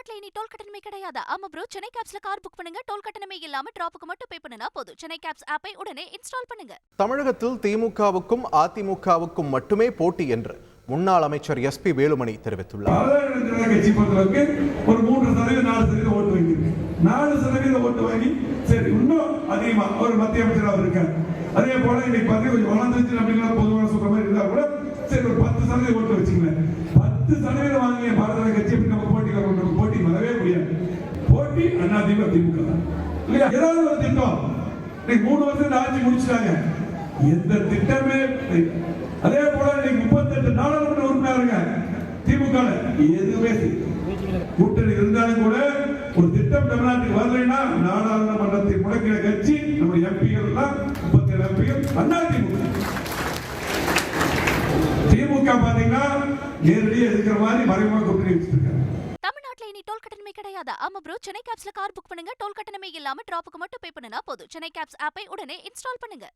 தமிழ்நாட்டுல இனி டோல் கட்டணமே கிடையாது. ஆமா ப்ரோ, சென்னை கேப்ஸ்ல கார் புக் பண்ணுங்க, டோல் கட்டணமே இல்லாம டிராப்புக்கு மட்டும் பே பண்ணுனா போதும். சென்னை கேப்ஸ் ஆப்பை உடனே இன்ஸ்டால் பண்ணுங்க. தமிழகத்தில் திமுகவுக்கும் அதிமுகவுக்கும் மட்டுமே போட்டி என்று முன்னாள் அமைச்சர் எஸ்பி வேலுமணி தெரிவித்துள்ளார். கட்சி பொறுத்தவரைக்கு ஒரு 3% 4% ஓட்டு வாங்கியிருக்கு. 4% ஓட்டு வாங்கி சரி இன்னும் அதிகமா ஒரு மத்திய அமைச்சராக இருக்கார். அதே போல இன்னைக்கு பார்த்து கொஞ்சம் வளர்ந்துச்சு அப்படிங்கிற பொதுவாக சொல்ற மாதிரி இருந்தா கூட சரி ஒரு 10% ஓட்டு வச்சுங்களேன். 10% வாங்கிய பாரதிய கட்சி நம்ம போட்டி வரவே முடியாது. போட்டி அதிமுக திமுக இல்லையா? ஏதாவது ஒரு திட்டம் இன்னைக்கு 3 வருஷம் ஆட்சி முடிச்சிட்டாங்க. எந்த திட்டமே அதே போல இன்னைக்கு 38 நாடாளுமன்ற உறுப்பினருங்க திமுக எதுவுமே கூட்டணி இருந்தாலும் கூட ஒரு திட்டம் தமிழ்நாட்டுக்கு வரலைன்னா நாடாளுமன்றத்தை முடக்கிற கட்சி நம்முடைய எம்பிகள் எல்லாம் 37 எம்பிகள் அதிமுக. திமுக பாத்தீங்கன்னா நேரடியாக இருக்கிற மாதிரி மறைமுக கூட்டணி வச்சிருக்காங்க. தமிழ்நாட்டுல இனி டோல் கட்டணமே கிடையாது. ஆமா ப்ரோ, சென்னை கேப்ஸ்ல கார் புக் பண்ணுங்க, டோல் கட்டணமே இல்லாம டிராப்புக்கு மட்டும் பே பண்ணுனா போதும். சென்னை கேப்ஸ் ஆப்பை உடனே இன்ஸ்டால் பண்ணுங்க.